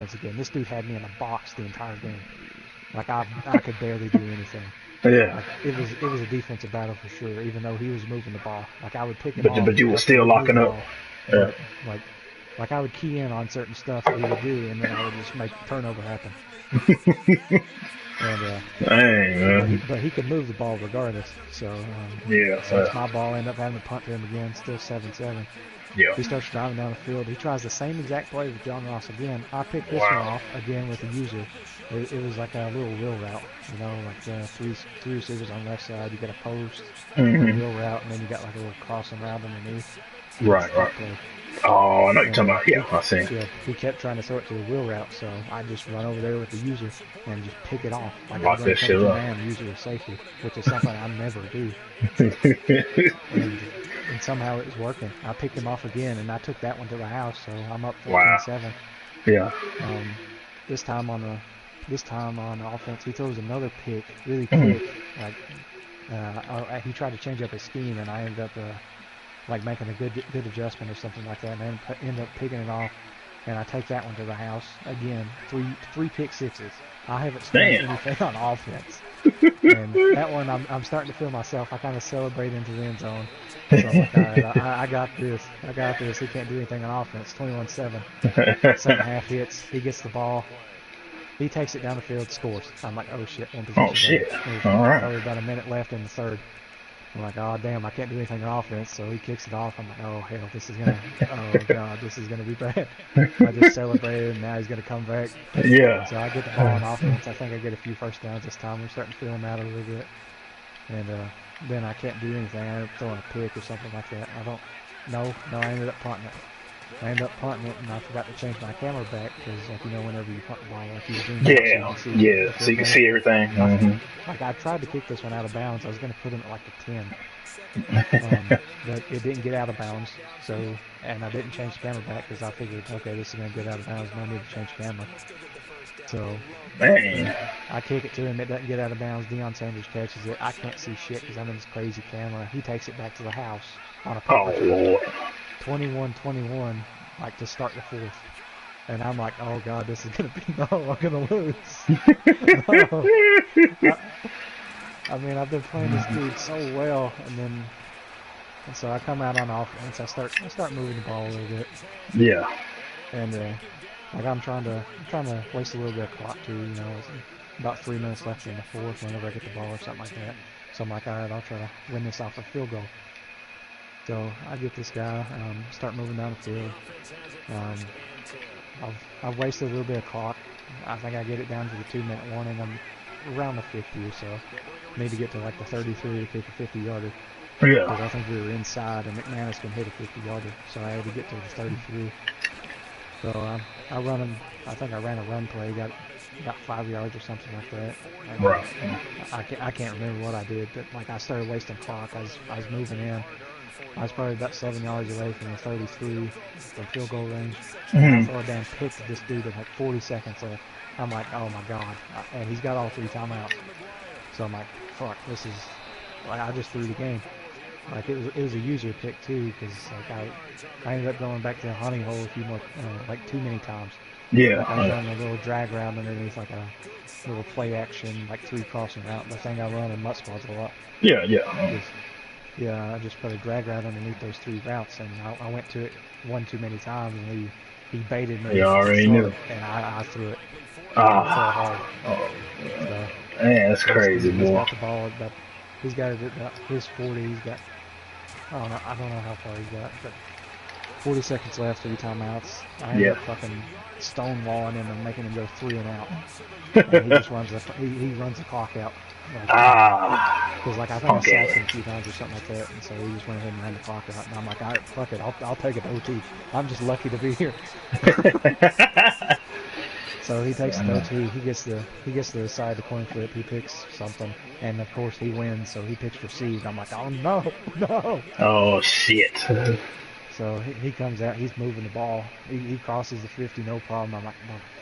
again. This dude had me in a box the entire game. Like I could barely do anything. Yeah. Like it was a defensive battle for sure. Even though he was moving the ball, like I would pick him off But you were after he still would move locking the up. ball, Yeah. but like I would key in on certain stuff that he would do, and then I would just make the turnover happen. And Dang, man. but he could move the ball regardless. So Yeah. so it's my ball. I end up having to punt to him again. Still 7-7. Yeah. He starts driving down the field. He tries the same exact play with John Ross again. I picked this one Wow. off again with a user. It was like a little wheel route, you know, like three receivers on the left side. You got a post, a Hmm. wheel route, and then you got like a little crossing route underneath. It's a Right, right. tough play. Oh, I know you're And talking about. Yeah, I see. he kept trying to throw it to the wheel route, so I just run over there with the user and just pick it off. Like I Lock run that cover shit two up. man user with safety, which is something I never do. And and somehow it was working. I picked him off again, and I took that one to the house, so I'm up Wow. 14-7. Yeah. Um, this time on offense, he throws another pick really Mhm. quick. Like he tried to change up his scheme, and I ended up like making a good adjustment or something like that, and I end up picking it off. And I take that one to the house again. Three pick sixes. I haven't sprung Damn. anything on offense. And that one, I'm starting to feel myself. I kind of celebrate into the end zone. So I'm like, all right, I got this. I got this. He can't do anything on offense. 21-7. Second half hits. He gets the ball. He takes it down the field, scores. I'm like, oh shit, one Oh possession game. shit. There's All right. probably about a minute left in the third. I'm like, oh damn, I can't do anything on offense. So he kicks it off. I'm like, oh hell, oh god, this is gonna be bad. I just celebrated, and now he's gonna come back. Yeah. So I get the ball on offense. I think I get a few first downs this time. We're starting to feel him out a little bit. And then I can't do anything. I end up throwing a pick or something like that. I ended up punting it. I ended up punting it, and I forgot to change my camera back because, like, you know, whenever you punt the ball, like, you zoom out so you Yeah. can see the Yeah. So field you can goal. see everything. Hmm. Like, I tried to kick this one out of bounds. I was going to put him at, like, the 10. But it didn't get out of bounds. So, and I didn't change the camera back because I figured, okay, this is going to get out of bounds. No need to change camera. So, Dang. I kick it to him. It doesn't get out of bounds. Deion Sanders catches it. I can't see shit because I'm in this crazy camera. He takes it back to the house on a punt Oh return. Lord. 21-21, like to start the fourth. And I'm like, oh god, this is gonna be I'm gonna lose. No. I mean, I've been playing this dude so well, and so I come out on offense. I start moving the ball a little bit, Yeah. and like I'm trying to waste a little bit of clock too. You know, it's about 3 minutes left in the fourth whenever I get the ball or something like that. So I'm like, all right, I'll try to win this off a field goal. So I get this guy, start moving down the field. I've wasted a little bit of clock. I think I get it down to the 2-minute warning. I'm around the 50 or so. Need to get to like the 33 to kick a 50-yarder. Because Yeah. I think we were inside and McManus can hit a 50-yarder. So I had to get to the 33. So I run him. I think I ran a run play. Got 5 yards or something like that. Right. I can't remember what I did, but like I started wasting clock. I was moving in. I was probably about 7 yards away from the 33 from field goal range. And I Hmm. throw a damn pick to this dude with like 40 seconds left. I'm like, oh my god. And he's got all 3 timeouts. So I'm like, fuck, this is, like, I just threw the game. Like, it was a user pick too, because like I ended up going back to the hunting hole a few more, like too many times. Like I was Yeah. running a little drag route underneath like a little play action, like 3 crossing route. The thing I run in mud squads a lot. Yeah. Yeah. Just, yeah, I just put a drag route underneath those 3 routes, and I went to it one too many times, and he baited me You to already throw knew. it, and I threw it. I throw it hard. Ah. Oh. So Man, that's this crazy, dude, he's boy. got the ball, but he's got it at his 40. He's got, I don't know how far he's got, but 40 seconds left, 3 timeouts. I end Yeah. up fucking stonewalling him and making him go 3 and out. And he just runs he runs the clock out. Like, Ah. because like I think I Punk sacked him a ass. few times or something like that, and so he just went ahead and ran the clock out. And I'm like, all right, fuck it, I'll take it to OT. I'm just lucky to be here. So he takes the OT. He gets to decide the coin flip. He picks something, and of course he wins. So he picks received. I'm like, oh no, no. Oh shit. So he comes out. He's moving the ball. He crosses the 50, no problem. I'm like,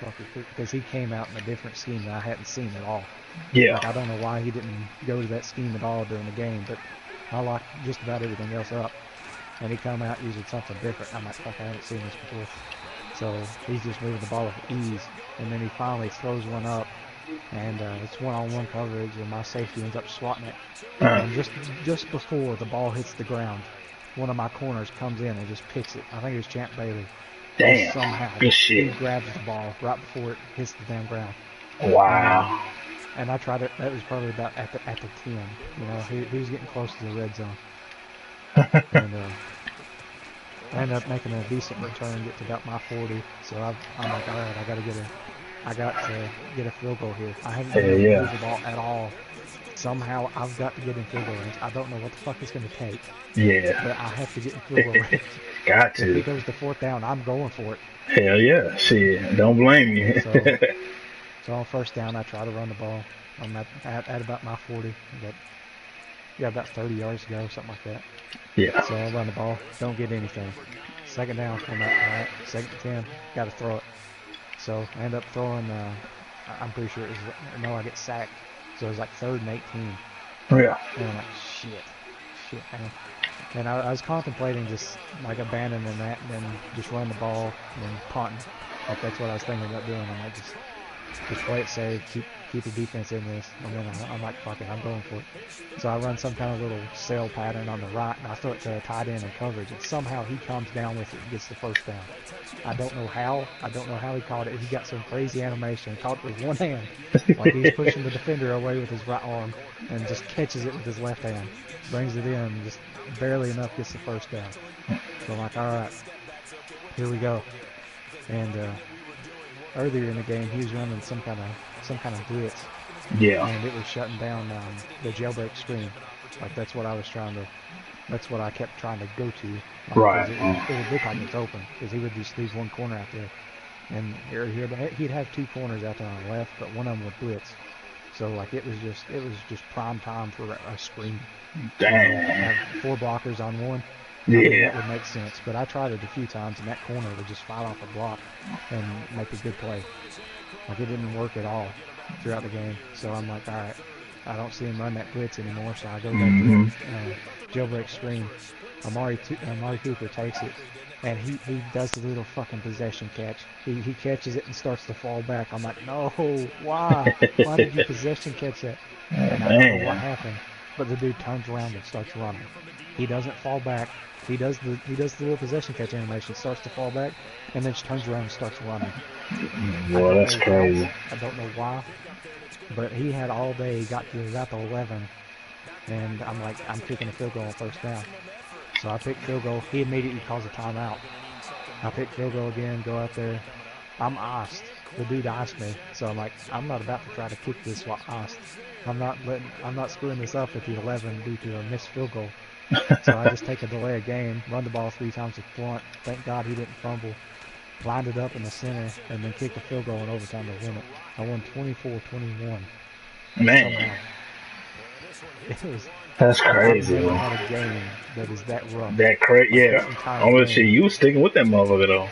motherfucker, because he came out in a different scheme that I hadn't seen at all. Yeah. Like, I don't know why he didn't go to that scheme at all during the game, but I locked just about everything else up. And he come out using something different. I'm like, fuck, I haven't seen this before. So he's just moving the ball with ease, and then he finally throws one up, and it's one-on-one coverage, and my safety ends up swatting it. And just before the ball hits the ground, one of my corners comes in and just picks it. I think it was Champ Bailey. Damn. Somehow Good shit. he grabs the ball right before it hits the damn ground. Wow. And I tried it. That was probably about at the 10. You know, he was getting close to the red zone. And I ended up making a decent return, get to about my 40. So I'm like, all right, I got to get a field goal here. I haven't been able to move the ball at all. Somehow I've got to get in field goal range. I don't know what the fuck it's going to take. Yeah. But I have to get in field goal range. Got to. If it goes to 4th down, I'm going for it. Hell yeah. Shit. Don't blame you. So on 1st down, I try to run the ball. I'm at about my 40. Got about 30 yards to go, something like that. Yeah. So I run the ball, don't get anything. 2nd down, I'm at, all right, 2nd and 10, got to throw it. So I end up throwing, I'm pretty sure it was, no, I get sacked. So it was like 3rd and 18. Yeah. And I'm like, shit, man. And I was contemplating just like abandoning that and then just run the ball and punting. Like that's what I was thinking about doing. I'm like, just play it safe, keep the defense in this, and then I'm like, fuck it, I'm going for it. So I run some kind of little sail pattern on the right, and I throw it to a tight end in coverage, and somehow he comes down with it and gets the 1st down. I don't know how he caught it. He got some crazy animation, caught it with one hand, like he's pushing the defender away with his right arm, and just catches it with his left hand, brings it in, and just barely enough gets the 1st down. So I'm like, all right, here we go. And earlier in the game, he was running some kind of blitz. Yeah. And it was shutting down the jailbreak screen. Like that's what I kept trying to go to. Like, Right. It would look like it's open because he would just leave one corner out there, and he'd have 2 corners out there on the left, but one of them would blitz. So like it was just prime time for a screen. Damn. Have 4 blockers on one. Yeah. That would make sense, but I tried it a few times, and that corner would just fight off a block and make a good play. Like it didn't work at all throughout the game. So I'm like, all right, I don't see him run that blitz anymore, so I go back to jailbreak screen. Amari Cooper takes it, and he does the little fucking possession catch. He catches it and starts to fall back. I'm like, no, why? Why did you possession catch that? And I don't know what happened, but the dude turns around and starts running. He doesn't fall back. He does the little possession catch animation, starts to fall back, and then just turns around and starts running. Boy, that's crazy. I don't know why, but he had all day. He got to 11, and I'm like, I'm kicking a field goal on 1st down. So I pick field goal. He immediately calls a timeout. I pick field goal again, go out there. I'm iced. The dude iced me, so I'm like, I'm not about to try to kick this while iced. I'm not screwing this up at the 11 due to a missed field goal. So I just take a delay of game, run the ball 3 times with blunt. Thank God he didn't fumble. Lined it up in the center, and then kicked a field goal in overtime to win it. I won 24-21. Man. Somehow. That's crazy, I've never man. had a game that is that rough. That crazy, yeah. Oh shit, you was sticking with that motherfucker though.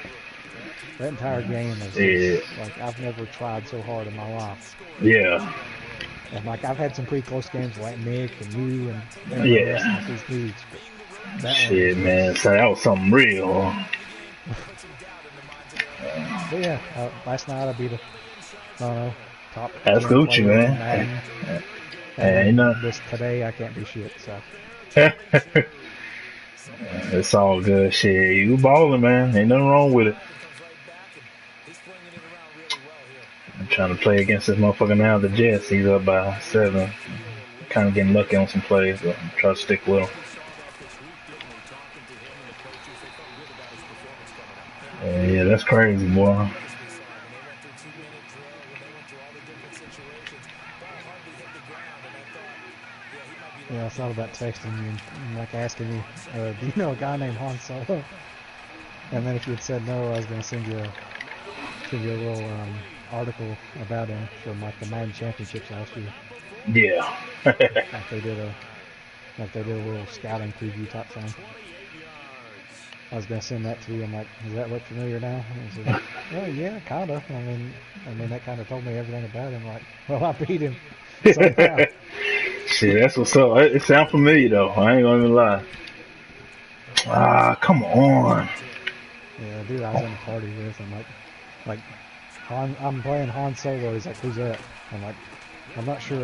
That entire game is just, like, I've never tried so hard in my life. Yeah. And like I've had some pretty close games like Nick and you and these dudes. But shit, man. So that was something real. But yeah, last night I beat top. That's Gucci, man. And this today I can't do shit. So it's all good. Shit, you balling, man. Ain't nothing wrong with it. I'm trying to play against this motherfucker now. The Jets, he's up by 7. Kind of getting lucky on some plays, but I'm trying to stick with him. Yeah, that's crazy, boy. Yeah, I thought about texting you and like asking you, do you know a guy named Han Solo? And then if you had said no, I was going to send you a little article about him from like the Madden Championships last year. Yeah. like they did a little scouting preview type thing. I was gonna send that to you. I'm like, does that look familiar now? And he said, oh yeah, kinda. I mean that kind of told me everything about him. Like, well, I beat him somehow. Shit, that's what's up. It sounds familiar though. I ain't gonna even lie. Ah, come on. Yeah, dude, I was in a party with. I'm like, I'm playing Han Solo. He's like, who's that? I'm like, I'm not sure.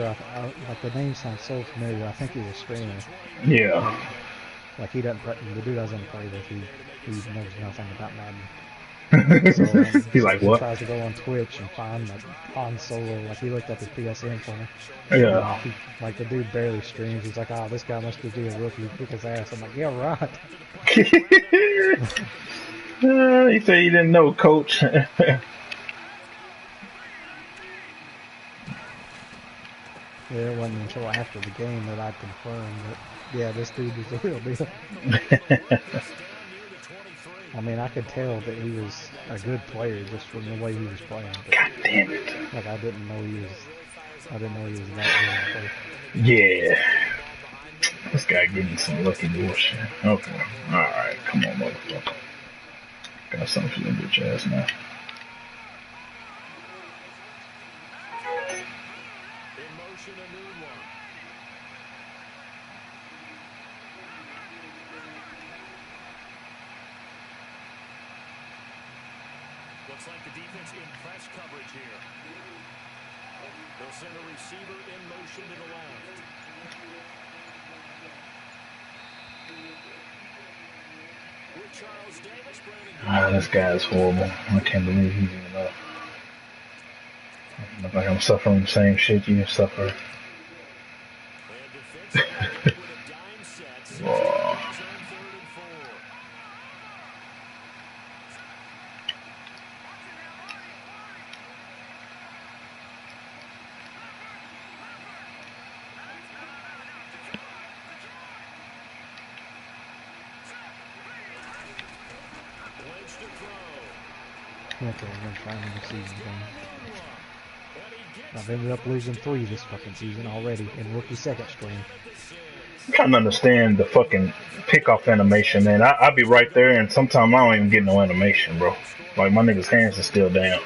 Like the name sounds so familiar. I think he's a streamer. Yeah. Like he doesn't. The dude I was in a party with, he knows nothing about Madden. So He's so like, he what? tries to go on Twitch and find like Han Solo. Like he looked up his PSN for me. And Yeah. like the dude barely streams. He's like, oh, this guy must be a rookie. Kick his ass. I'm like, yeah, right. He said he didn't know, coach. Yeah, it wasn't until after the game that I confirmed that, yeah, this dude was the real deal. I mean, I could tell that he was a good player just from the way he was playing. But, God damn it. like, I didn't know he was that good at Yeah. This guy getting some lucky bullshit. Okay. Alright, come on, motherfucker. Got something for your bitch ass now. Looks like the defense in press coverage here. They'll send a receiver in motion to the left. With Charles Davis, Brandon. This guy is horrible. I can't believe he's even up. Look like I'm suffering the same shit you suffer. Whoa. Okay, I'm gonna try another season game. I've ended up losing 3 this fucking season already in rookie second string. I'm trying to understand the fucking pickoff animation, man. I be right there, and sometimes I don't even get no animation, bro. Like, my nigga's hands are still down.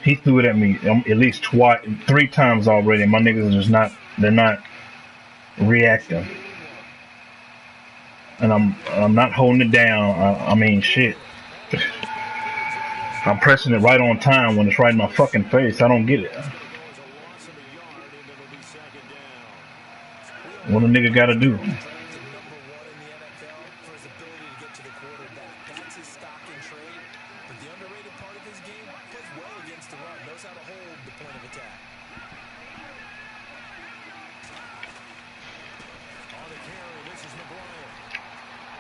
He threw it at me at least 3 times already, and my niggas are just not, they're not reacting. And I'm not holding it down. I mean, shit. I'm pressing it right on time when it's right in my fucking face. I don't get it. What a nigga gotta do?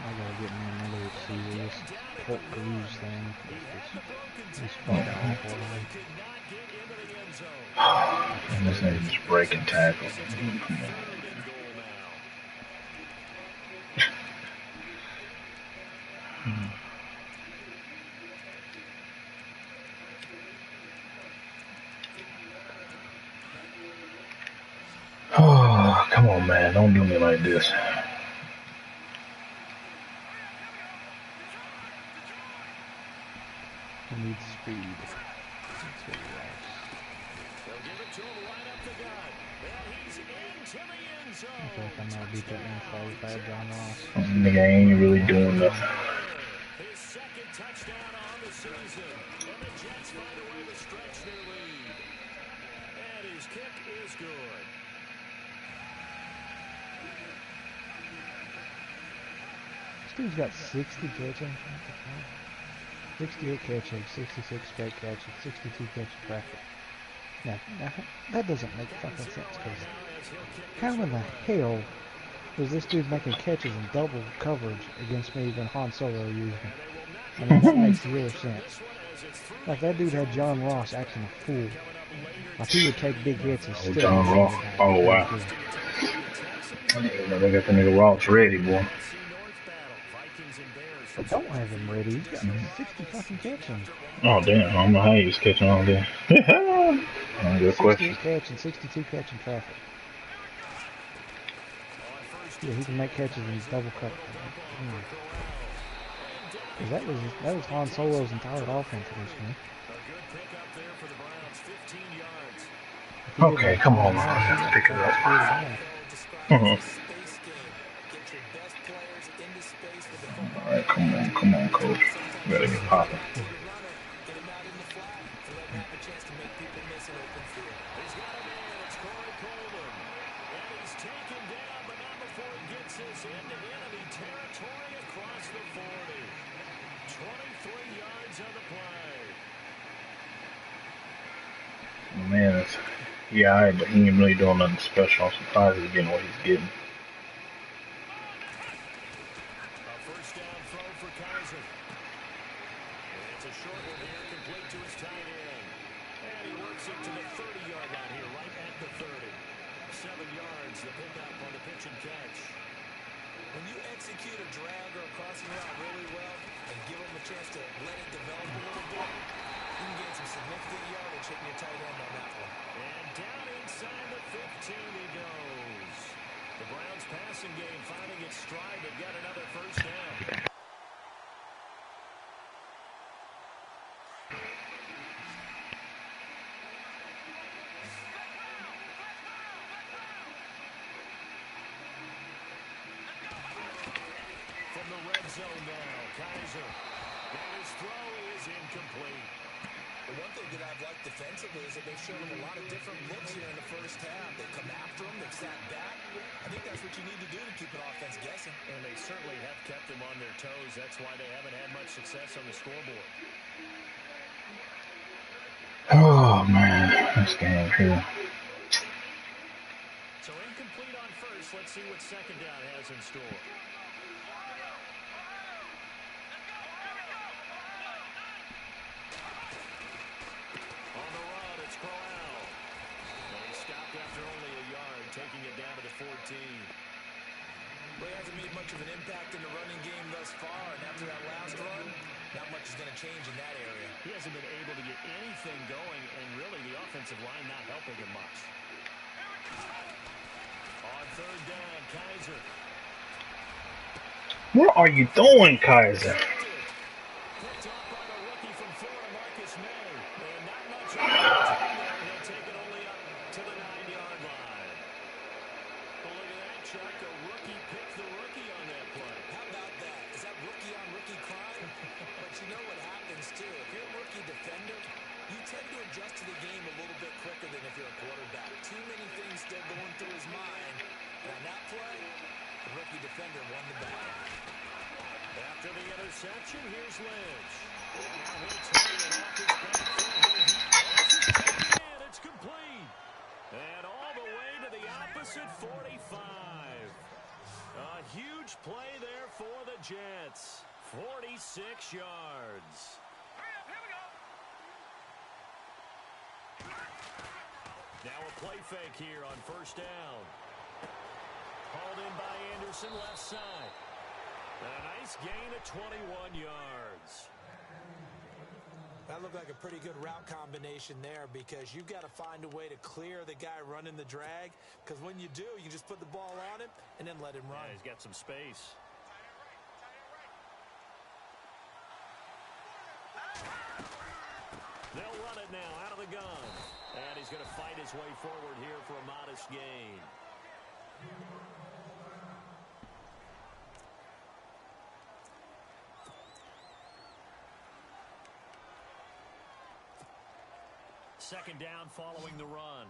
I gotta get me another receiver. This Hulk Cruise thing is fucking awful. And this nigga just breaking tackles. Oh, come on, man. Don't do me like this. I need speed. I feel like I'm gonna beat that inside bad John Ross. Nigga ain't really doing nothing. His second touchdown on the season, and the Jets find a way to stretch their lead. And his kick is good. This dude's got 60 catching. 68 catching, 66 straight catching, 62 catching traffic. Now, that doesn't make fucking sense, because how in the hell is this dude making catches in double coverage against me when Han Solo used him? I mean, that makes zero sense. Like, that dude had John Ross acting a fool. Like, he would take big hits and still... John Ross. Oh, wow. They got the nigga Ross ready, boy. I don't have him ready. He's got 60 fucking catching. Oh, damn. I don't know how he was catching all day. Good question. 68 catching, 62 catching traffic. Yeah, he can make catches in double coverage. That was Han Solo's entire offense this year. Okay, come on, man. Let's pick it up. Alright, come on. Come on, coach. You gotta get popping. He's got a man. It's Corey Coleman. And he's taken down, but not before he gets this into enemy territory across the 40. 23 yards on the play. Man, it's, yeah, but he ain't really doing nothing special. I'm surprised he's getting what he's getting. A first down throw for Kaiser. And it's a short one here, complete to his tight end. And he works it to the 30-yard line here, right at the 30. 7 yards, the pickup on the pitch and catch. When you execute a drag or a crossing route really well and give them a chance to let it develop a little bit, you can gain some significant yardage hitting your tight end on that one. And down inside the 15 he goes. The Browns passing game finding its stride. They've got another first down. From the red zone now, Kaiser. And his throw is incomplete. The one thing that I've liked defensively is that they've shown him a lot of different looks here in the first half. They come after him, they've sat back. I think that's what you need to do to keep an offense guessing. And they certainly have kept them on their toes. That's why they haven't had much success on the scoreboard. Oh, man. This game here. So incomplete on first. Let's see what second down has in store. On the run, it's Crowell. And he stopped after only a yard, taking it down to the 14. Well, he hasn't made much of an impact in the running game thus far, and after that last run, not much is going to change in that area. He hasn't been able to get anything going, and really the offensive line not helping him much. On third down, Kaiser. What are you doing, Kaiser? Picked off by the rookie from Florida, Marcus May. And not much on the time there. He'll take it only up to the 9-yard line. Well, look at that, Chuck. A rookie picked the rookie on that play. How about that? Is that rookie-on-rookie crime? But you know what happens, too. If you're a rookie defender, you tend to adjust to the game a little bit quicker than if you're a quarterback. Too many things still going through his mind. And on that play, the rookie defender won the battle. After the interception, here's Lynch. And now he'll turn it off his back foot. And it's complete. And all the way to the opposite 45. A huge play there for the Jets. 46 yards. Now a play fake here on first down. Hauled in by Anderson, left side. A nice gain of 21 yards. That looked like a pretty good route combination there because you've got to find a way to clear the guy running the drag, because when you do, you just put the ball on him and then let him run. Yeah, he's got some space. They'll run it now out of the gun. And he's going to fight his way forward here for a modest gain. Second down following the run.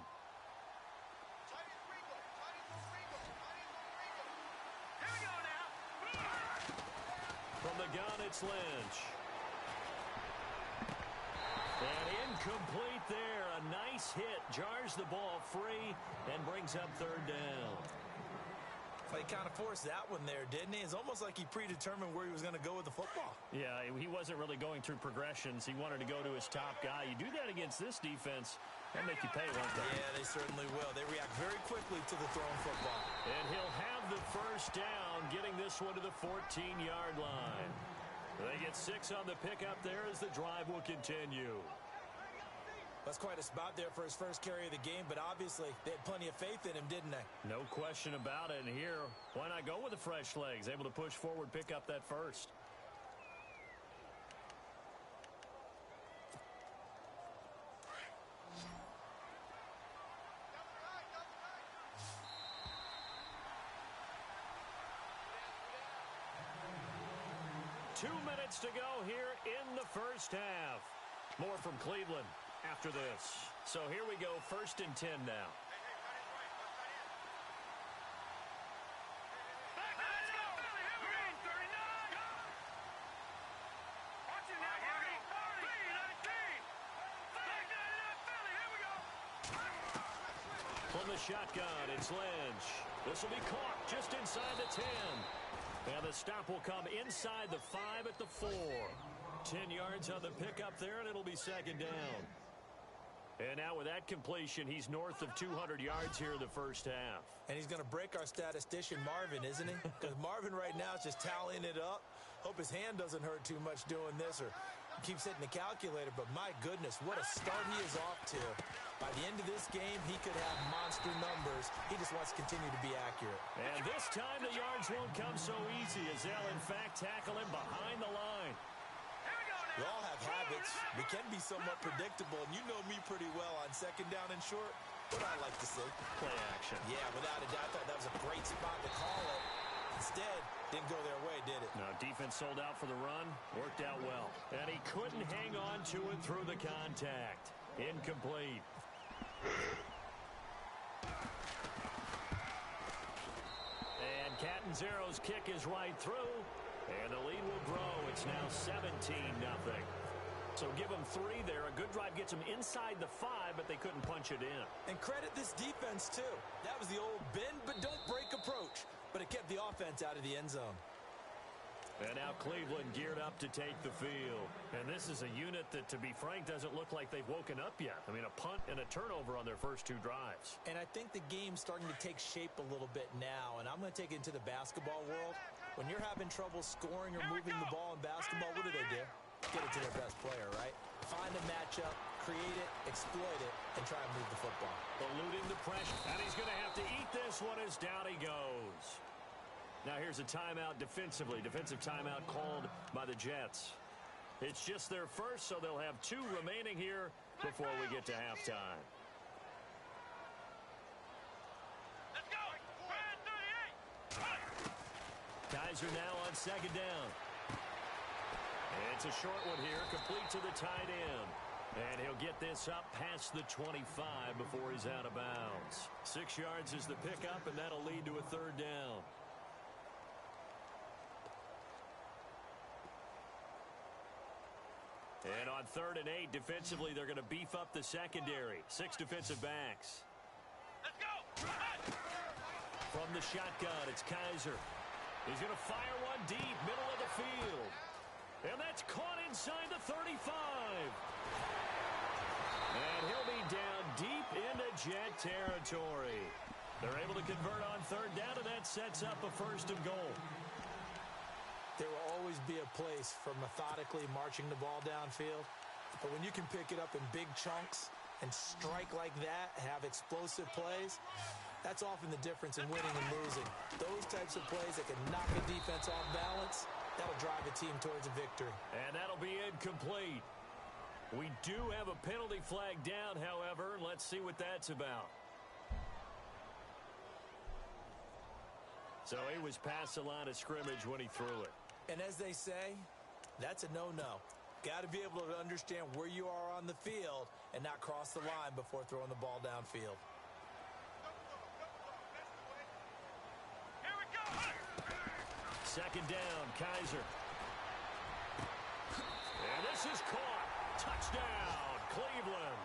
From the gun, it's Lynch. And incomplete there. A nice hit. Jars the ball free and brings up third down. Well, he kind of forced that one there, didn't he? It's almost like he predetermined where he was going to go with the football. Yeah, he wasn't really going through progressions. He wanted to go to his top guy. You do that against this defense, they'll make you pay, won't they? Yeah, they certainly will. They react very quickly to the thrown football. And he'll have the first down, getting this one to the 14-yard line. They get 6 on the pickup there as the drive will continue. That's quite a spot there for his first carry of the game, but obviously they had plenty of faith in him, didn't they? No question about it. And here, why not go with the fresh legs? Able to push forward, pick up that first. 2 minutes to go here in the first half. More from Cleveland after this. So here we go, 1st and 10 now. From the shotgun, it's Lynch. This will be caught just inside the 10. And the stop will come inside the 5 at the 4. 10 yards on the pickup there, and it'll be 2nd down. And now with that completion, he's north of 200 yards here in the first half. And he's going to break our statistician Marvin, isn't he? Because Marvin right now is just tallying it up. Hope his hand doesn't hurt too much doing this or keeps hitting the calculator. But my goodness, what a start he is off to. By the end of this game, he could have monster numbers. He just wants to continue to be accurate. And this time the yards won't come so easy as they'll, in fact, tackle him behind the line. We all have habits. We can be somewhat predictable, and you know me pretty well on 2nd down and short. What I like to see. Play action. Yeah, without a doubt. I thought that was a great spot to call it. Instead, didn't go their way, did it? Now, defense sold out for the run. Worked out well. And he couldn't hang on to it through the contact. Incomplete. And Catanzaro's kick is right through. And the lead will grow. It's now 17-0. So give them 3 there. A good drive gets them inside the 5, but they couldn't punch it in. And credit this defense, too. That was the old bend but don't break approach. But it kept the offense out of the end zone. And now Cleveland geared up to take the field. And this is a unit that, to be frank, doesn't look like they've woken up yet. I mean, a punt and a turnover on their first 2 drives. And I think the game's starting to take shape a little bit now. And I'm going to take it into the basketball world. When you're having trouble scoring or moving the ball in basketball, what do? Get it to their best player, right? Find a matchup, create it, exploit it, and try and move the football. Eluding the pressure. And he's going to have to eat this one as down he goes. Now here's a timeout defensively. Defensive timeout called by the Jets. It's just their first, so they'll have 2 remaining here before we get to halftime. Let's go! 38! Kaiser now on 2nd down. It's a short one here, complete to the tight end. And he'll get this up past the 25 before he's out of bounds. 6 yards is the pickup, and that'll lead to a 3rd down. And on 3rd and 8, defensively, they're going to beef up the secondary. 6 defensive backs. Let's go! From the shotgun, it's Kaiser. He's going to fire one deep, middle of the field. And that's caught inside the 35. And he'll be down deep into Jet territory. They're able to convert on 3rd down, and that sets up a 1st and goal. There will always be a place for methodically marching the ball downfield. But when you can pick it up in big chunks and strike like that, have explosive plays, that's often the difference in winning and losing. Those types of plays that can knock a defense off balance, that'll drive a team towards a victory. And that'll be incomplete. We do have a penalty flag down, however, and let's see what that's about. So he was past the line of scrimmage when he threw it. And as they say, that's a no-no. Got to be able to understand where you are on the field and not cross the line before throwing the ball downfield. Here we go! 2nd down, Kaiser. And this is caught. Touchdown, Cleveland.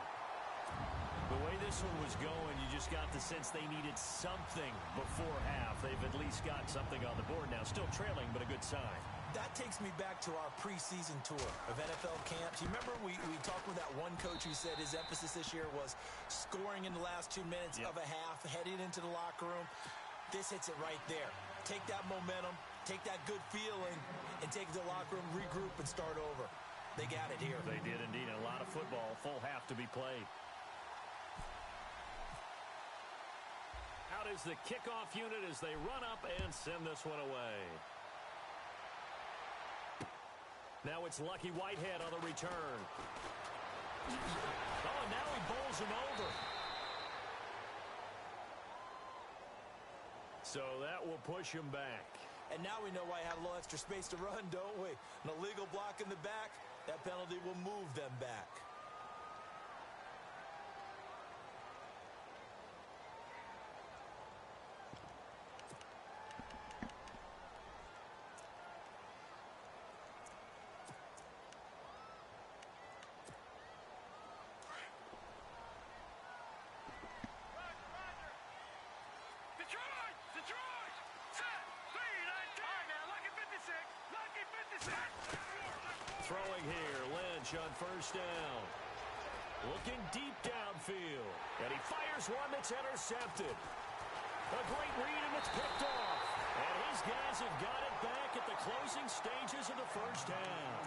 The way this one was going, you just got the sense they needed something before half. They've at least got something on the board now. Still trailing, but a good sign. That takes me back to our preseason tour of NFL camps. You remember we talked with that one coach who said his emphasis this year was scoring in the last 2 minutes of a half, heading into the locker room. This hits it right there. Take that momentum, take that good feeling, and take it to the locker room, regroup, and start over. They got it here. They did indeed. A lot of football, full half to be played. Out is the kickoff unit as they run up and send this one away. Now it's Lucky Whitehead on the return. Oh, and now he bowls him over. So that will push him back. And now we know why he had a little extra space to run, don't we? An illegal block in the back, that penalty will move them back. Detroit! Detroit! Set! Lead! All right, man. Lucky 56. Lucky 56. Throwing here, Lynch on first down. Looking deep downfield. And he fires one that's intercepted. A great read, and it's picked off. And his guys have got it back at the closing stages of the first half.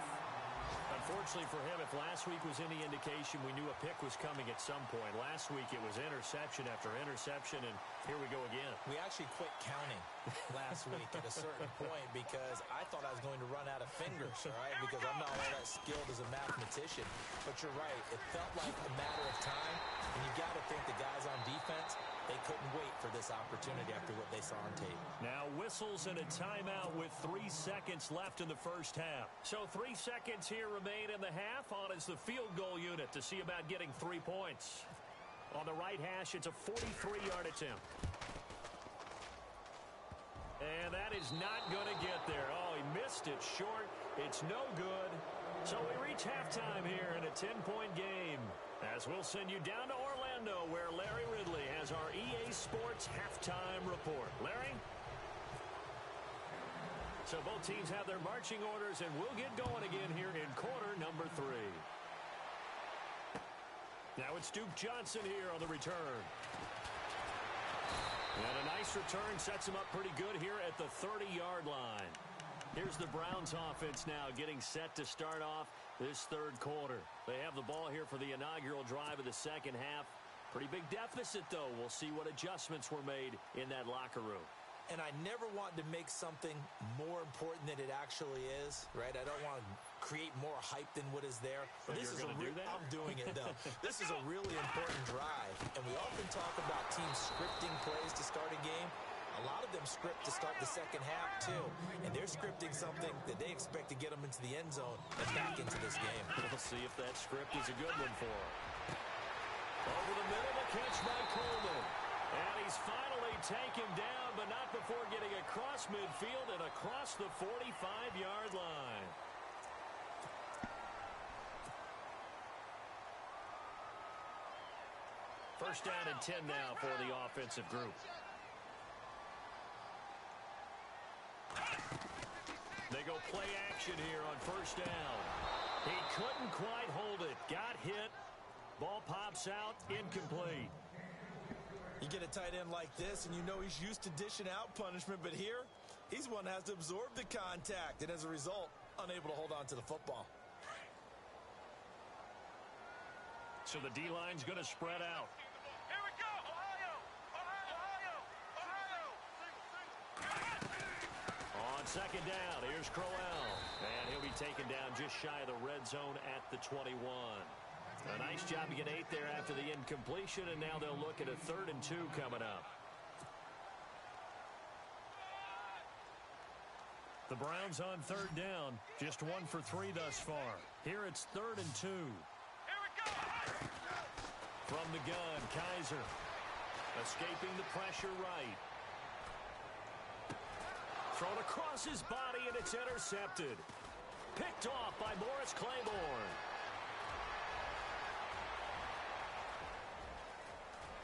Unfortunately for him, if last week was any indication, we knew a pick was coming at some point. Last week it was interception after interception, and here we go again. We actually quit counting last week at a certain point because I thought I was going to run out of fingers, all right, because I'm not all that skilled as a mathematician. But you're right. It felt like a matter of time, and you got to think the guys on defense, they couldn't wait for this opportunity after what they saw on tape. Now whistles and a timeout with 3 seconds left in the first half. So 3 seconds here remain in the half. On is the field goal unit to see about getting 3 points. On the right hash, it's a 43-yard attempt. And that is not going to get there. Oh, he missed it short. It's no good. So we reach halftime here in a 10-point game. As we'll send you down to Orlando, where Larry Ridley has our EA Sports halftime report. Larry? So both teams have their marching orders, and we'll get going again here in quarter number 3. Now it's Duke Johnson here on the return. And a nice return sets him up pretty good here at the 30-yard line. Here's the Browns offense now getting set to start off this third quarter. They have the ball here for the inaugural drive of the second half. Pretty big deficit, though. We'll see what adjustments were made in that locker room. And I never want to make something more important than it actually is, right? I don't want to create more hype than what is there. But this is I'm doing it, though. This is a really important drive. And we often talk about teams scripting plays to start a game. A lot of them script to start the second half, too. And they're scripting something that they expect to get them into the end zone and back into this game. We'll see if that script is a good one for them. Over the middle, the catch by Coleman. And he's finally taken down, but not before getting across midfield and across the 45-yard line. First down and 10 now for the offensive group. They go play action here on first down. He couldn't quite hold it. Got hit. Ball pops out. Incomplete. You get a tight end like this, and you know he's used to dishing out punishment, but here, he's one that has to absorb the contact, and as a result, unable to hold on to the football. So the D-line's going to spread out. Here we go! Ohio! On second down, here's Crowell. And he'll be taken down just shy of the red zone at the 21. A nice job to get 8 there after the incompletion, and now they'll look at a 3rd and 2 coming up. The Browns on 3rd down, just 1 for 3 thus far. Here it's 3rd and 2. Here we go! From the gun, Kaiser escaping the pressure right. Thrown across his body, and it's intercepted. Picked off by Morris Claiborne.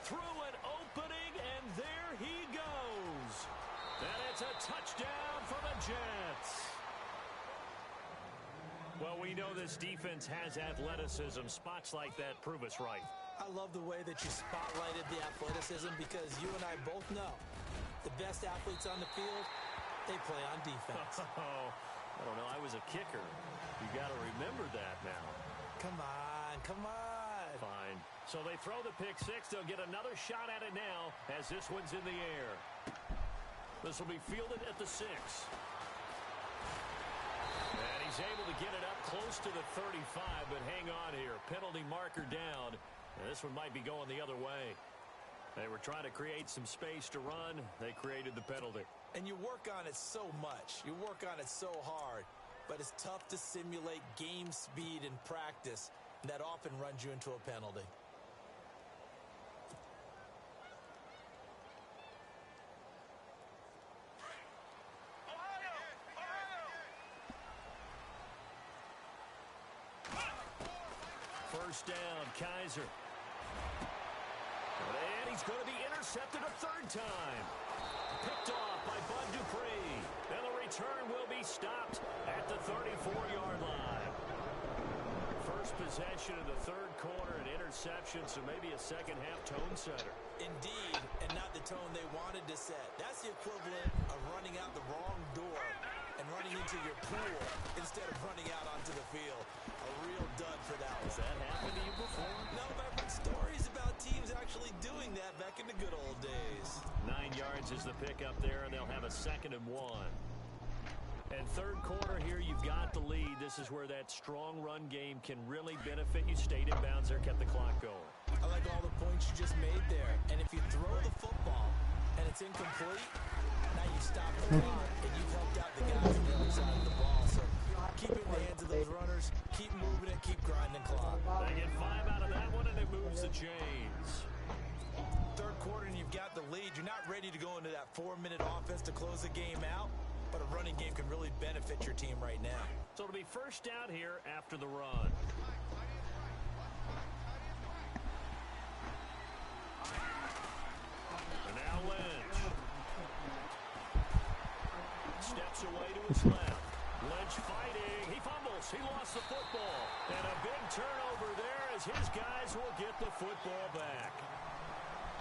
Through an opening, and there he goes. And it's a touchdown for the Jets. Well, we know this defense has athleticism. Spots like that prove us right. I love the way that you spotlighted the athleticism because you and I both know the best athletes on the field, they play on defense. Oh, I don't know. I was a kicker. You got to remember that now. Come on, come on. Fine. So they throw the pick six. They'll get another shot at it now as this one's in the air. This will be fielded at the 6. And he's able to get it up close to the 35, but hang on here. Penalty marker down. And this one might be going the other way. They were trying to create some space to run. They created the penalty. And you work on it so much. You work on it so hard. But it's tough to simulate game speed in practice. And that often runs you into a penalty. First down, Kaiser. And he's going to be intercepted a third time. Picked off by Bud Dupree. And the return will be stopped at the 34-yard line. First possession of the third quarter, an interception, so maybe a second-half tone setter. Indeed, and not the tone they wanted to set. That's the equivalent of running out the wrong door and running into your pool instead of running out onto the field. A real dud for that one. Has that happened to you before? No, but I've heard stories about teams actually doing that back in the good old days. 9 yards is the pickup there, and they'll have a 2nd and 1. And third quarter here, you've got the lead. This is where that strong run game can really benefit you. Stayed in bounds there, kept the clock going. I like all the points you just made there. And if you throw the football and it's incomplete, now you stop the clock and you've helped out the guys on the other side of the ball. So keep it in the hands of those runners, keep moving it, keep grinding clock. They get 5 out of that one, and it moves the chains. Third quarter and you've got the lead. You're not ready to go into that 4-minute offense to close the game out. But a running game can really benefit your team right now. So it'll be first down here after the run. And now Lynch. Steps away to his left. Lynch fighting. He fumbles. He lost the football. And a big turnover there as his guys will get the football back.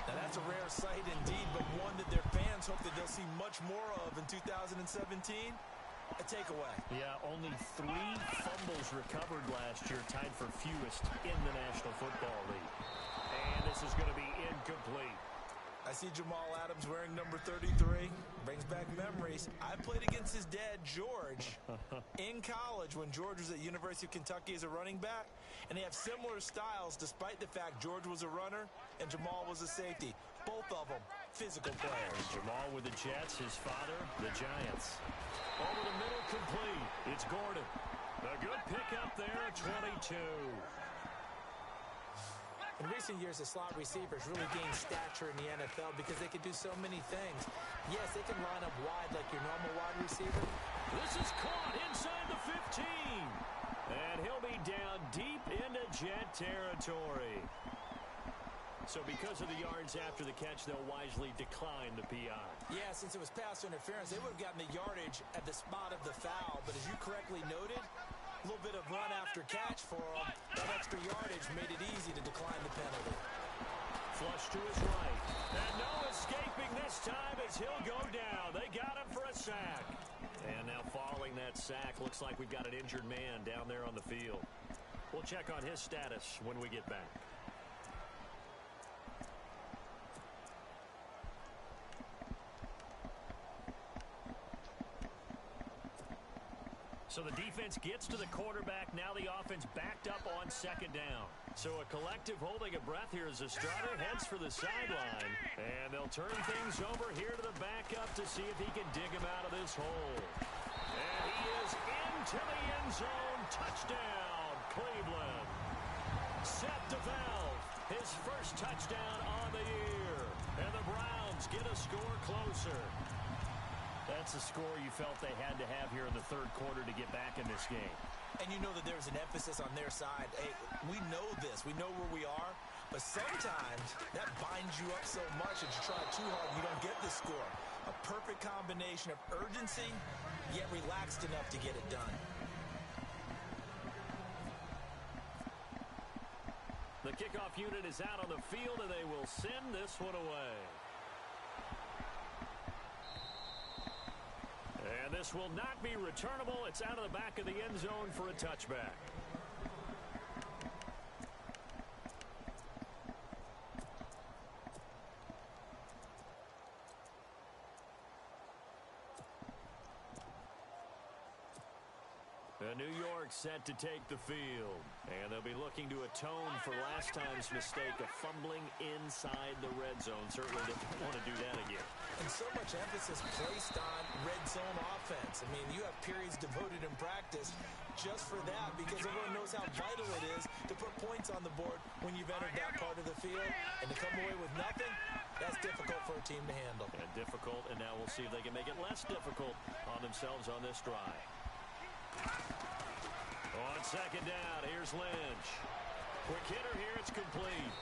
Now that's a rare sight indeed, but one that their fans hope that they'll see much more of in 2017. A takeaway. Yeah, only 3 fumbles recovered last year, tied for fewest in the National Football League. And this is going to be incomplete. I see Jamal Adams wearing number 33. Brings back memories. I played against his dad, George, in college when George was at University of Kentucky as a running back. And they have similar styles despite the fact George was a runner and Jamal was a safety. Both of them physical players. Jamal with the Jets, his father, the Giants. Over the middle, complete. It's Gordon. A good pickup there, 22. In recent years, the slot receivers really gained stature in the NFL because they can do so many things. Yes, they can line up wide like your normal wide receiver. This is caught inside the 15. And he'll be down deep into Jet territory. So because of the yards after the catch, they'll wisely decline the PI. Yeah, since it was pass interference, they would have gotten the yardage at the spot of the foul. But as you correctly noted, a little bit of run after catch for them. That extra yardage made it easy to decline the penalty. Flush to his right. And no escaping this time as he'll go down. They got him for a sack. And now following that sack, looks like we've got an injured man down there on the field. We'll check on his status when we get back. So the defense gets to the quarterback. Now the offense backed up on 2nd down. So a collective holding a breath here as the starter heads for the sideline. And they'll turn things over here to the backup to see if he can dig him out of this hole. And he is into the end zone. Touchdown, Cleveland. Seth DeValve, his first touchdown on the year. And the Browns get a score closer. That's a score you felt they had to have here in the third quarter to get back in this game. And you know that there's an emphasis on their side. Hey, we know this. We know where we are. But sometimes that binds you up so much that you try too hard, you don't get the score. A perfect combination of urgency, yet relaxed enough to get it done. The kickoff unit is out on the field, and they will send this one away. And this will not be returnable. It's out of the back of the end zone for a touchback. New York set to take the field. And they'll be looking to atone for last time's mistake of fumbling inside the red zone. Certainly didn't want to do that again. And so much emphasis placed on red zone offense. I mean, you have periods devoted in practice just for that because everyone knows how vital it is to put points on the board when you've entered that part of the field. And to come away with nothing, that's difficult for a team to handle. And difficult, and now we'll see if they can make it less difficult on themselves on this drive. On second down, here's Lynch. Quick hitter here, it's complete.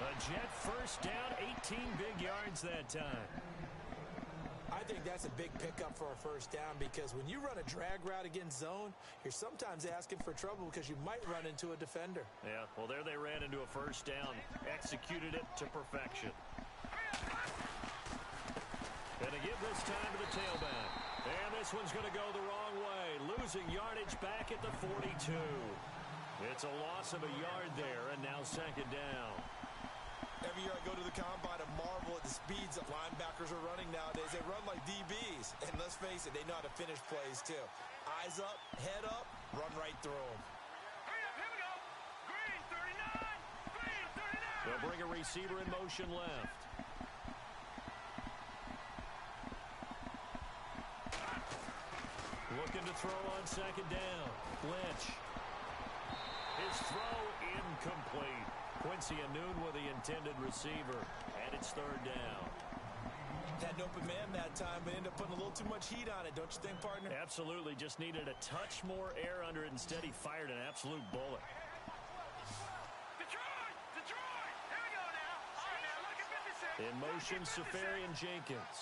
A Jet first down, 18 big yards that time. I think that's a big pickup for a first down because when you run a drag route against zone, you're sometimes asking for trouble because you might run into a defender. Yeah, well, there they ran into a first down, executed it to perfection. And to give this time to the tailback. And this one's going to go the wrong way, losing yardage back at the 42. It's a loss of a yard there, and now second down. Every year I go to the combine and marvel at the speeds that linebackers are running nowadays. They run like DBs. And let's face it, they know how to finish plays too. Eyes up, head up, run right through them. Hurry up, here we go. Green 39. Green 39. They'll bring a receiver in motion left. Looking to throw on second down. Lynch. His throw incomplete. Quincy Anoon with the intended receiver. And it's third down. Had an open man that time, but ended up putting a little too much heat on it, don't you think, partner? Absolutely. Just needed a touch more air under it. Instead, he fired an absolute bullet. Detroit! Detroit! Here we go now. All right, now, look at 56. In motion, Look at 56. Safarian Jenkins.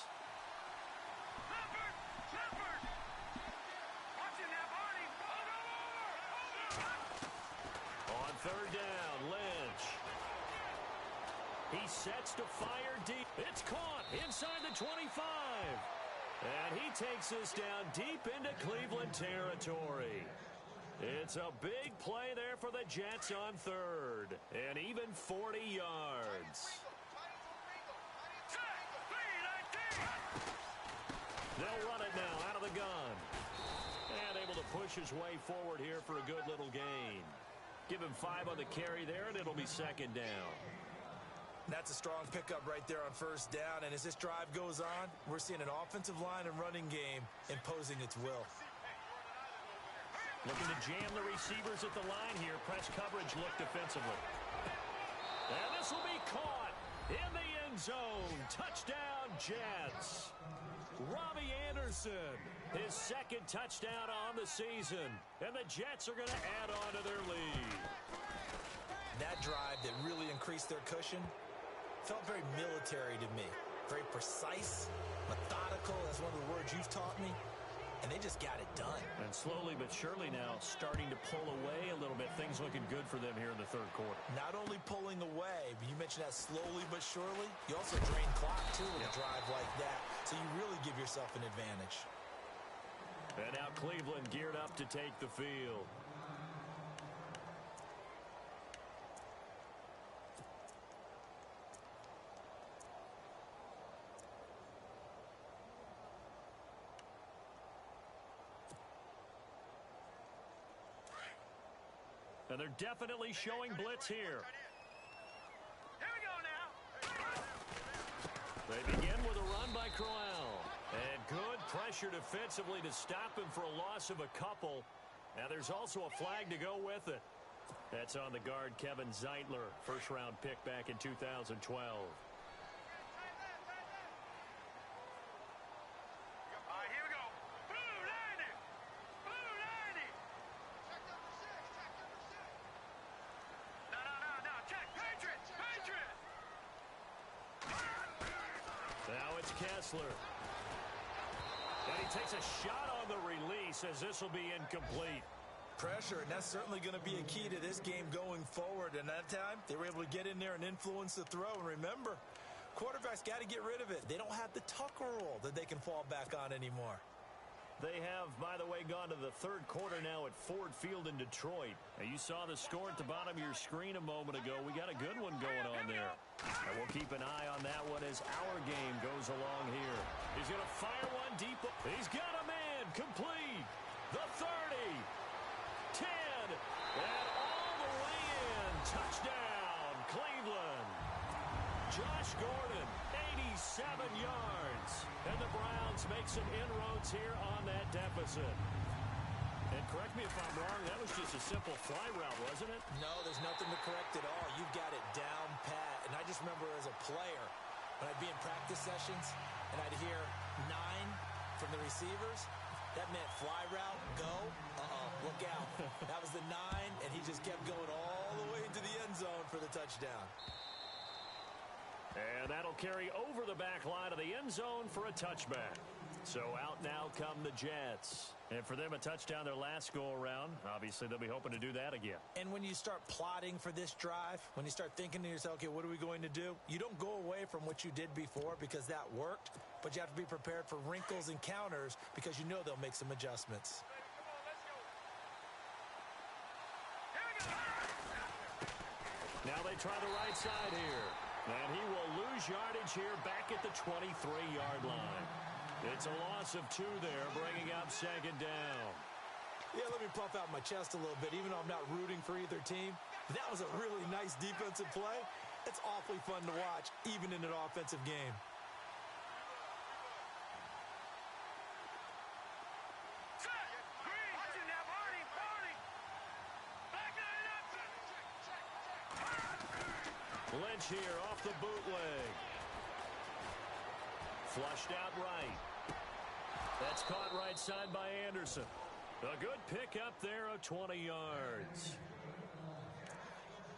Leopard! Leopard! Watch it now, Barney. Hold over! On third down, Lynch. He sets to fire deep. It's caught inside the 25. And he takes this down deep into Cleveland territory. It's a big play there for the Jets on third. And even 40 yards. Set! 3-19. They'll run it now out of the gun. And able to push his way forward here for a good little gain. Give him 5 on the carry there, and it'll be second down. That's a strong pickup right there on first down. And as this drive goes on, we're seeing an offensive line and running game imposing its will. Looking to jam the receivers at the line here. Press coverage look defensively. And this will be caught in the end zone. Touchdown, Jets. Robbie Anderson, his second touchdown on the season. And the Jets are going to add on to their lead. That drive that really increased their cushion felt very military to me. Very precise, methodical. That's one of the words you've taught me. And they just got it done. And slowly but surely now starting to pull away a little bit. Things looking good for them here in the third quarter. Not only pulling away, but you mentioned that slowly but surely. You also drain clock, too, with a drive like that. So you really give yourself an advantage. And now Cleveland geared up to take the field. And they're definitely showing blitz here. Here we go now. They begin with a run by Crowell. And good pressure defensively to stop him for a loss of a couple. Now there's also a flag to go with it. That's on the guard, Kevin Zeitler, first-round pick back in 2012. All right, here we go. Blue 90. Blue 90. No. Check. Patriot. Patriot. Now it's Kessler. And he takes a shot on the release as this will be incomplete. Pressure, and that's certainly going to be a key to this game going forward. And that time, they were able to get in there and influence the throw. And remember, quarterbacks got to get rid of it. They don't have the Tucker rule that they can fall back on anymore. They have, by the way, gone to the third quarter now at Ford Field in Detroit. Now, you saw the score at the bottom of your screen a moment ago. We got a good one going on there. And we'll keep an eye on that one as our game goes along here. He's going to fire one deep. He's got a man complete. The Gordon, 87 yards. And the Browns make some inroads here on that deficit. And correct me if I'm wrong, that was just a simple fly route, wasn't it? No, there's nothing to correct at all. You've got it down pat. And I just remember as a player, when I'd be in practice sessions and I'd hear 9 from the receivers, that meant fly route, go, look out. That was the 9, and he just kept going all the way into the end zone for the touchdown. And that'll carry over the back line of the end zone for a touchback. So out now come the Jets. And for them, a touchdown their last go-around. Obviously, they'll be hoping to do that again. And when you start plotting for this drive, when you start thinking to yourself, okay, what are we going to do? You don't go away from what you did before because that worked, but you have to be prepared for wrinkles and counters because you know they'll make some adjustments. Now they try the right side here. And he will lose yardage here back at the 23-yard line. It's a loss of 2 there, bringing up second down. Yeah, let me puff out my chest a little bit, even though I'm not rooting for either team. That was a really nice defensive play. It's awfully fun to watch, even in an offensive game. Lynch here off the bootleg. Flushed out right. That's caught right side by Anderson. A good pickup there of 20 yards.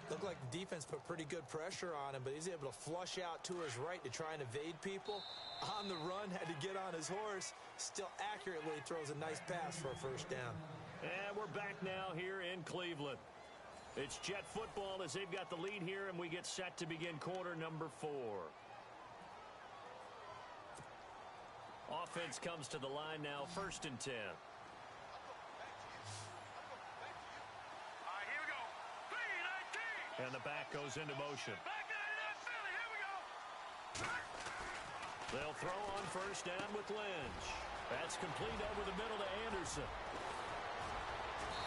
Looked like the defense put pretty good pressure on him, but he's able to flush out to his right to try and evade people. On the run, had to get on his horse. Still accurately throws a nice pass for a first down. And we're back now here in Cleveland. It's Jet football as they've got the lead here, and we get set to begin quarter number 4. Offense comes to the line now, 1st and 10. All right, here we go. 3-19. And the back goes into motion. Back in Philly. Here we go. They'll throw on 1st down with Lynch. That's complete over the middle to Anderson.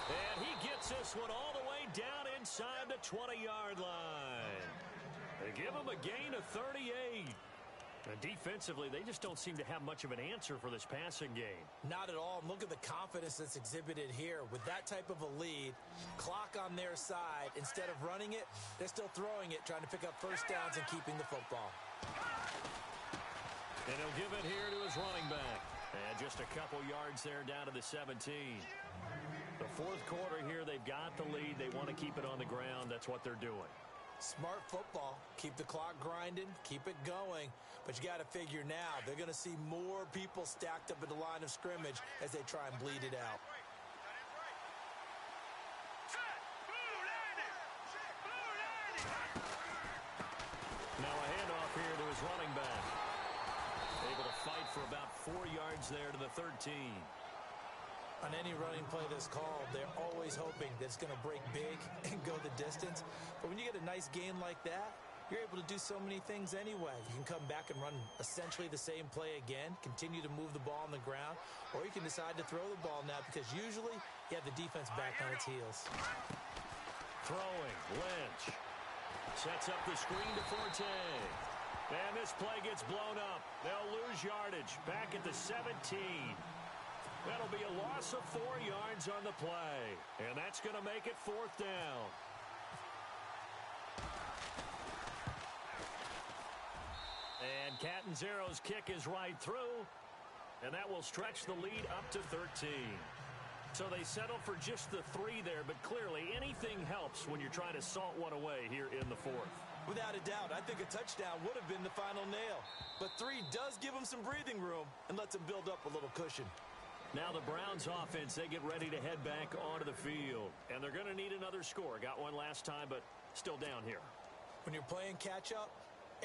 And he gets this one all the way down inside the 20-yard line. They give him a gain of 38. And defensively, they just don't seem to have much of an answer for this passing game. Not at all. And look at the confidence that's exhibited here. With that type of a lead, clock on their side, instead of running it, they're still throwing it, trying to pick up first downs and keeping the football. And he'll give it here to his running back. And just a couple yards there down to the 17. The 4th quarter here, they've got the lead. They want to keep it on the ground. That's what they're doing. Smart football. Keep the clock grinding. Keep it going. But you got to figure now, they're going to see more people stacked up at the line of scrimmage as they try and bleed it out. Now a handoff here to his running back. Able to fight for about 4 yards there to the 13. On any running play that's called, they're always hoping that it's going to break big and go the distance. But when you get a nice gain like that, you're able to do so many things anyway. You can come back and run essentially the same play again, continue to move the ball on the ground, or you can decide to throw the ball now because usually you have the defense back on its heels. Throwing, Lynch. Sets up the screen to Forte. And this play gets blown up. They'll lose yardage back at the 17. That'll be a loss of 4 yards on the play. And that's going to make it 4th down. And Catanzaro's kick is right through. And that will stretch the lead up to 13. So they settle for just the 3 there, but clearly anything helps when you're trying to salt one away here in the 4th. Without a doubt, I think a touchdown would have been the final nail. But 3 does give them some breathing room and lets them build up a little cushion. Now the Browns offense, they get ready to head back onto the field. And they're going to need another score. Got one last time, but still down here. When you're playing catch-up,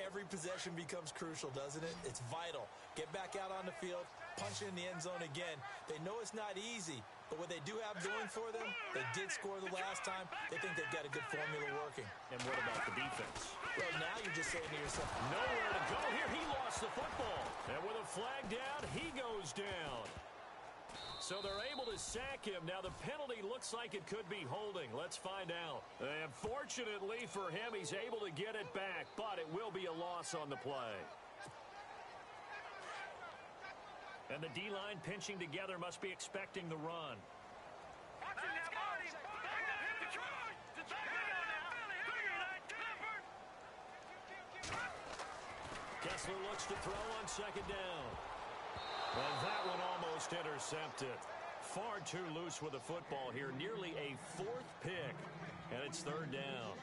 every possession becomes crucial, doesn't it? It's vital. Get back out on the field, punch it in the end zone again. They know it's not easy, but what they do have going for them, they did score the last time. They think they've got a good formula working. And what about the defense? Well, now you're just saying to yourself, nowhere to go here. He lost the football. And with a flag down, he goes down. So they're able to sack him. Now the penalty looks like it could be holding. Let's find out. And fortunately for him, he's able to get it back, but it will be a loss on the play. And the D-line pinching together must be expecting the run. Watching that body. Detroit. Kessler looks to throw on second down. And that one almost intercepted. Far too loose with the football here. Nearly a fourth pick. And it's third down.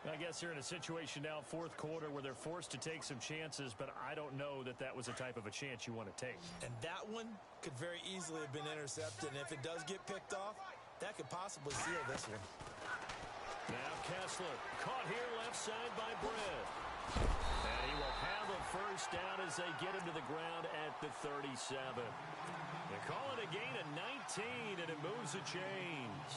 I guess they're in a situation now, fourth quarter, where they're forced to take some chances, but I don't know that that was a type of a chance you want to take. And that one could very easily have been intercepted. And if it does get picked off, that could possibly seal this one. Now Kessler caught here left side by Britt. And he will have a first down as they get him to the ground at the 37. They call it a gain of 19, and it moves the chains.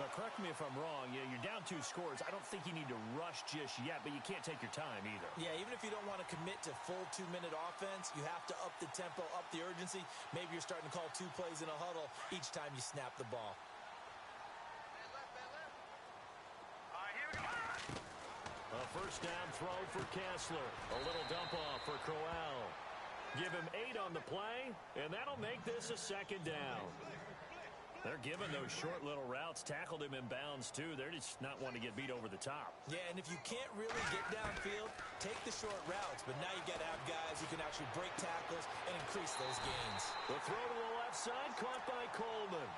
Now, correct me if I'm wrong. Yeah, you're down 2 scores. I don't think you need to rush just yet, but you can't take your time either. Yeah, even if you don't want to commit to full 2-minute offense, you have to up the tempo, up the urgency. Maybe you're starting to call 2 plays in a huddle each time you snap the ball. All right, here we go. A first down throw for Kessler. A little dump off for Crowell. Give him 8 on the play, and that'll make this a second down. They're giving those short little routes. Tackled him in bounds, too. They're just not wanting to get beat over the top. Yeah, and if you can't really get downfield, take the short routes. But now you got to have guys who can actually break tackles and increase those gains. The throw to the left side, caught by Coleman.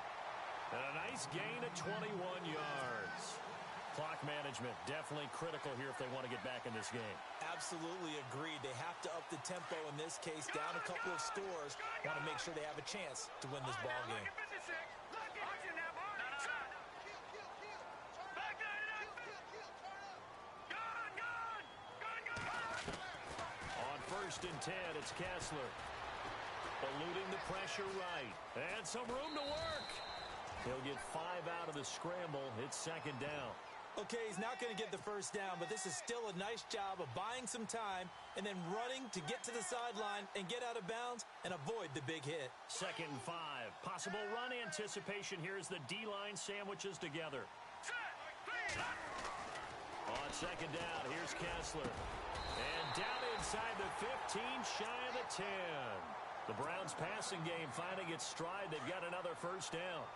And a nice gain of 21 yards. Clock management definitely critical here if they want to get back in this game. Absolutely agreed. They have to up the tempo in this case, down a couple of scores. Want to make sure they have a chance to win this ball game. Watching that body. Back that up. Gun. On first and 10, it's Kessler. Eluding the pressure right. And some room to work. He'll get 5 out of the scramble. It's second down. Okay, he's not going to get the first down, but this is still a nice job of buying some time and then running to get to the sideline and get out of bounds and avoid the big hit. Second and 5. Possible run anticipation here as the D-line sandwiches together. On second down, here's Kessler. And down inside the 15, shy of the 10. The Browns passing game finding its stride. They've got another first down.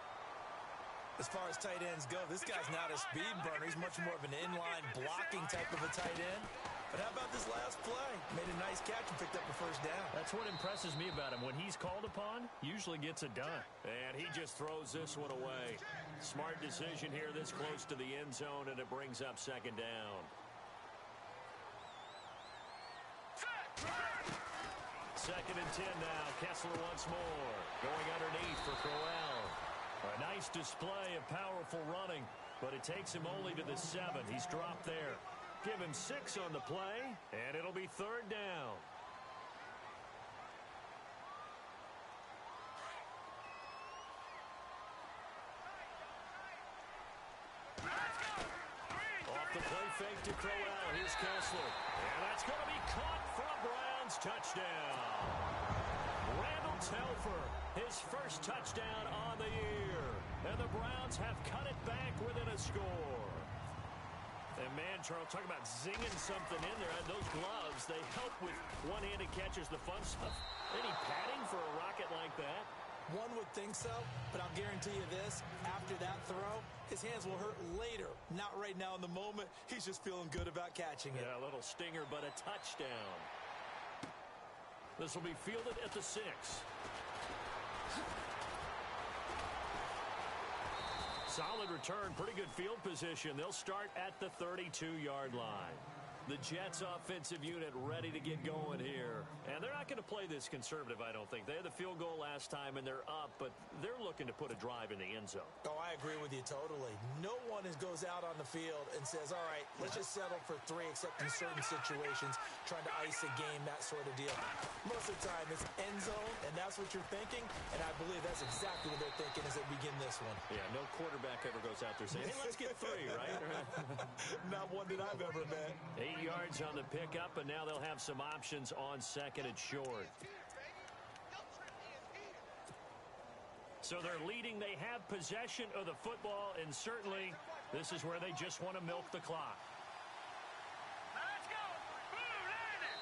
As far as tight ends go, this guy's not a speed burner. He's much more of an inline blocking type of a tight end. But how about this last play? Made a nice catch and picked up a first down. That's what impresses me about him. When he's called upon, usually gets it done. And he just throws this one away. Smart decision here this close to the end zone, and it brings up second down. Second and 10 now. Kessler once more. Going underneath for Crowell. A nice display of powerful running, but it takes him only to the 7. He's dropped there. Give him 6 on the play, and it'll be third down. Off the play fake to Crowell. Here's Kessler. And that's going to be caught for a Browns touchdown. Telfer, his first touchdown on the year. And the Browns have cut it back within a score. And man, Charles, talk about zinging something in there. And those gloves, they help with one-handed catches, the fun stuff. Any padding for a rocket like that? One would think so, but I'll guarantee you this. After that throw, his hands will hurt later. Not right now in the moment. He's just feeling good about catching it. Yeah, a little stinger, but a touchdown. This will be fielded at the 6. Solid return, pretty good field position. They'll start at the 32-yard line. The Jets offensive unit ready to get going here. And they're not going to play this conservative, I don't think. They had the field goal last time, and they're up, but they're looking to put a drive in the end zone. Oh, I agree with you totally. No one goes out on the field and says, all right, let's just settle for 3, except in certain situations, trying to ice a game, that sort of deal. Most of the time, it's end zone, and that's what you're thinking, and I believe that's exactly what they're thinking as they begin this one. Yeah, no quarterback ever goes out there saying, hey, let's get 3, right? Not one that I've ever met. 8 yards on the pickup, and now they'll have some options on second and short. So they're leading. They have possession of the football, and certainly this is where they just want to milk the clock. Let's go. Blue landed.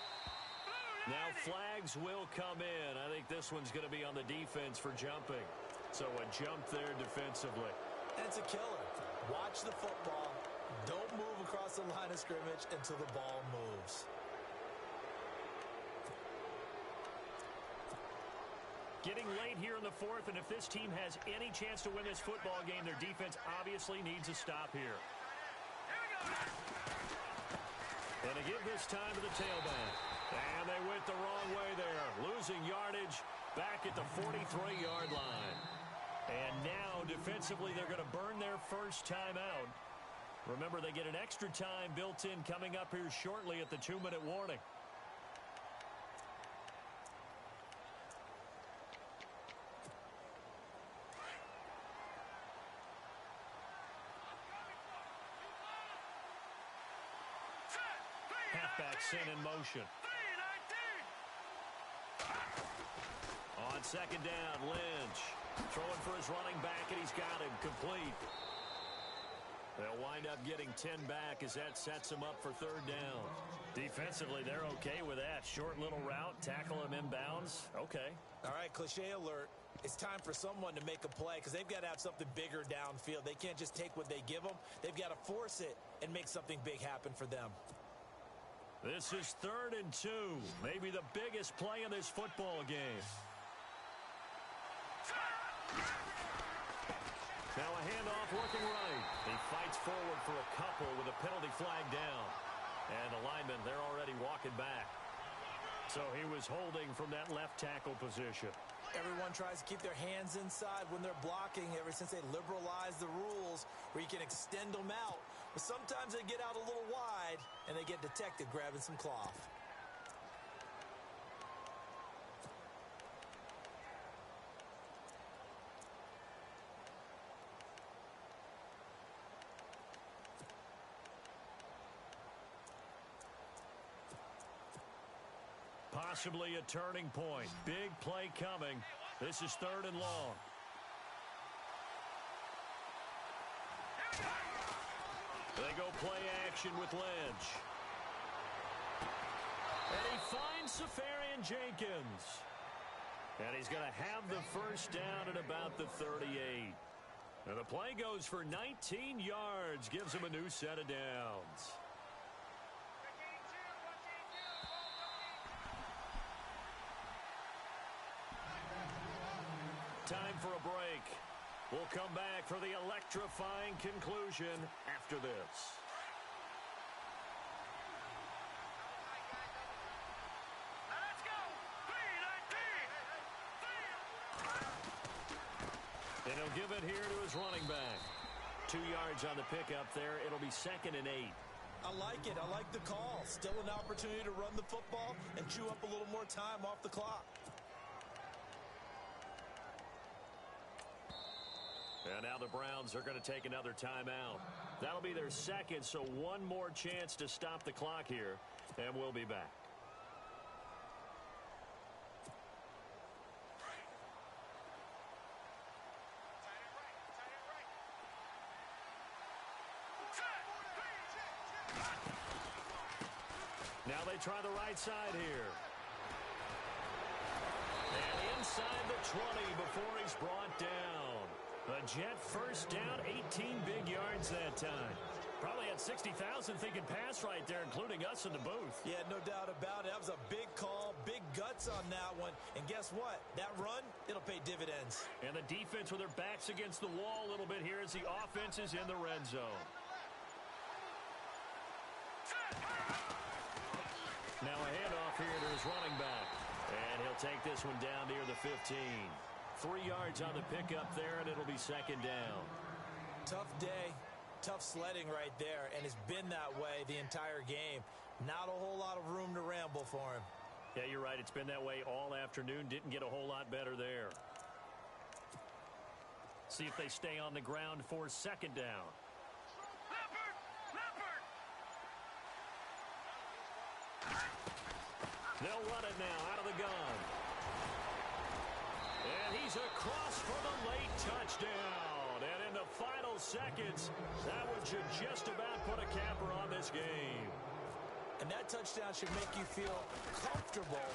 Blue Now landed. flags will come in. I think this one's going to be on the defense for jumping. So a jump there defensively. And it's a killer. Watch the football. Don't move across the line of scrimmage until the ball moves. Getting late here in the fourth, and if this team has any chance to win this football game, their defense obviously needs a stop here. Here we go. And they give this time to the tailback. And they went the wrong way there, losing yardage back at the 43-yard line. And now, defensively, they're going to burn their first time out. Remember, they get an extra time built in coming up here shortly at the 2-minute warning. Halfback sent in motion. 3-19. On second down, Lynch throwing for his running back, and he's got him complete. They'll wind up getting 10 back as that sets them up for third down. Defensively, they're okay with that. Short little route, tackle him inbounds. Okay. All right, cliche alert. It's time for someone to make a play because they've got to have something bigger downfield. They can't just take what they give them. They've got to force it and make something big happen for them. This is 3rd and 2. Maybe the biggest play in this football game. Now a handoff working right. He fights forward for a couple with a penalty flag down. And the linemen, they're already walking back. So he was holding from that left tackle position. Everyone tries to keep their hands inside when they're blocking ever since they liberalized the rules where you can extend them out. But sometimes they get out a little wide and they get detected grabbing some cloth. Possibly a turning point. Big play coming. This is 3rd and long. They go play action with Lynch. And he finds Safarian Jenkins. And he's going to have the first down at about the 38. And the play goes for 19 yards. Gives him a new set of downs. Time for a break. We'll come back for the electrifying conclusion after this. Let's go. 3-19. And he'll give it here to his running back. 2 yards on the pickup there. It'll be 2nd and 8. I like it. I like the call. Still an opportunity to run the football and chew up a little more time off the clock. And now the Browns are going to take another timeout. That'll be their second, so one more chance to stop the clock here, and we'll be back. Now they try the right side here. And inside the 20 before he's brought down. A Jet first down, 18 big yards that time. Probably had 60,000 thinking pass right there, including us in the booth. Yeah, no doubt about it. That was a big call, big guts on that one. And guess what? That run, it'll pay dividends. And the defense with their backs against the wall a little bit here as the offense is in the red zone. Now a handoff here to his running back. And he'll take this one down near the 15. 3 yards on the pickup there, and it'll be 2nd down. Tough day, tough sledding right there, and it's been that way the entire game. Not a whole lot of room to ramble for him. Yeah, you're right. It's been that way all afternoon. Didn't get a whole lot better there. See if they stay on the ground for 2nd down. Leopard! Leopard! They'll run it now out of the gun. And And he's across for the late touchdown. And in the final seconds, that one should just about put a capper on this game. And that touchdown should make you feel comfortable.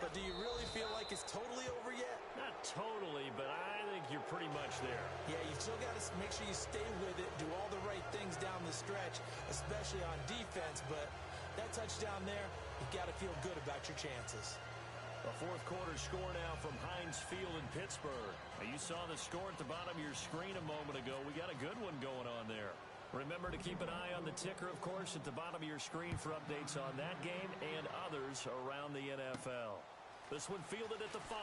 But do you really feel like it's totally over yet? Not totally, but I think you're pretty much there. Yeah, you've still got to make sure you stay with it, do all the right things down the stretch, especially on defense. But that touchdown there, you've got to feel good about your chances. A fourth quarter score now from Heinz Field in Pittsburgh. Now, you saw the score at the bottom of your screen a moment ago. We got a good one going on there. Remember to keep an eye on the ticker, of course, at the bottom of your screen for updates on that game and others around the NFL. This one fielded at the 5.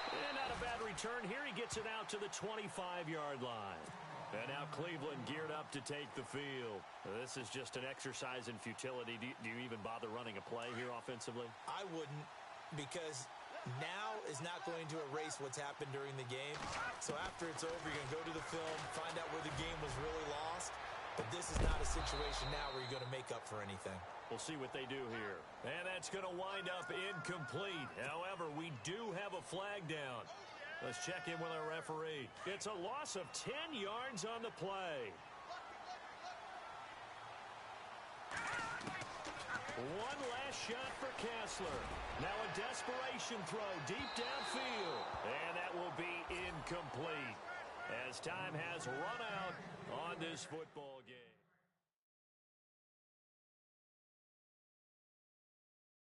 And not a bad return here. He gets it out to the 25-yard line. And now Cleveland geared up to take the field. This is just an exercise in futility. Do you even bother running a play here offensively? I wouldn't, because now is not going to erase what's happened during the game. So after it's over, you're going to go to the film, find out where the game was really lost. But this is not a situation now where you're going to make up for anything. We'll see what they do here. And that's going to wind up incomplete. However, we do have a flag down. Let's check in with our referee. It's a loss of 10 yards on the play. One last shot for Kessler. Now a desperation throw deep downfield. And that will be incomplete as time has run out on this football game.